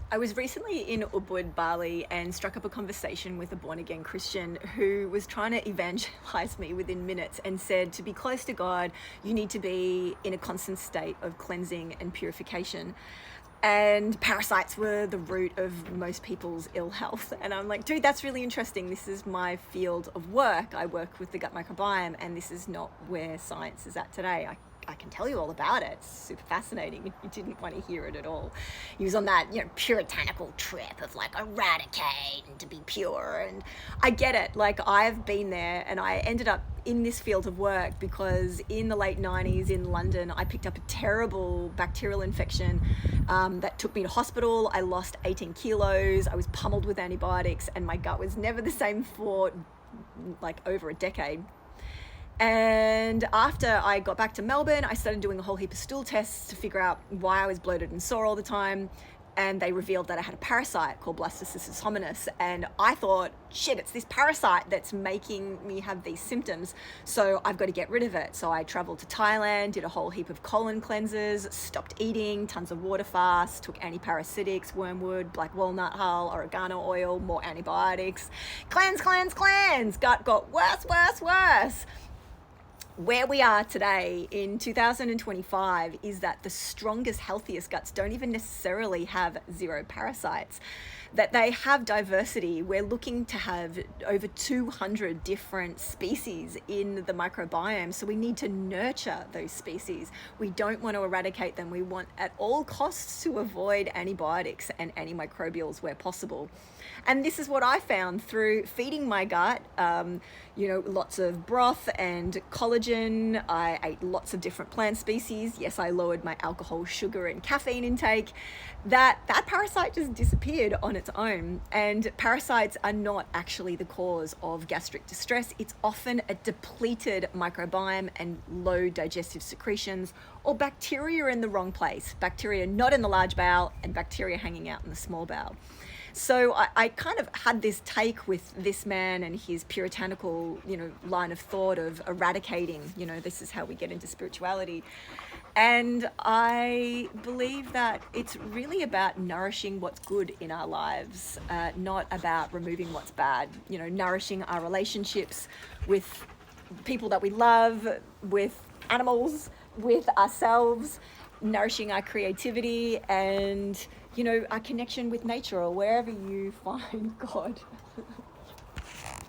I was recently in Ubud, Bali, and struck up a conversation with a born-again Christian who was trying to evangelize me within minutes and said to be close to God, you need to be in a constant state of cleansing and purification. And parasites were the root of most people's ill health. And I'm like, dude, that's really interesting. This is my field of work. I work with the gut microbiome, and this is not where science is at today. I can tell you all about it. It's super fascinating if you didn't want to hear it at all. He was on that, puritanical trip of like eradicate and to be pure. And I get it. Like, I've been there, and I ended up in this field of work because in the late 90s in London, I picked up a terrible bacterial infection that took me to hospital. I lost 18 kilos. I was pummeled with antibiotics, and my gut was never the same for like over a decade. And after I got back to Melbourne, I started doing a whole heap of stool tests to figure out why I was bloated and sore all the time. And they revealed that I had a parasite called Blastocystis hominis. And I thought, shit, it's this parasite that's making me have these symptoms. So I've got to get rid of it. So I traveled to Thailand, did a whole heap of colon cleanses, stopped eating, tons of water fasts, took antiparasitics, wormwood, black walnut hull, oregano oil, more antibiotics. Cleanse, cleanse, cleanse. Gut got worse, worse, worse. Where we are today in 2025 is that the strongest, healthiest guts don't even necessarily have zero parasites, that they have diversity. We're looking to have over 200 different species in the microbiome, so we need to nurture those species. We don't want to eradicate them. We want at all costs to avoid antibiotics and antimicrobials where possible. And this is what I found through feeding my gut, lots of broth and collagen. I ate lots of different plant species. Yes, I lowered my alcohol, sugar, and caffeine intake. That parasite just disappeared on its own. And parasites are not actually the cause of gastric distress. It's often a depleted microbiome and low digestive secretions, or bacteria in the wrong place. Bacteria not in the large bowel and bacteria hanging out in the small bowel. So I kind of had this take with this man and his puritanical, line of thought of eradicating, this is how we get into spirituality. And I believe that it's really about nourishing what's good in our lives, not about removing what's bad, nourishing our relationships with people that we love, with animals, with ourselves, nourishing our creativity and, our connection with nature or wherever you find God.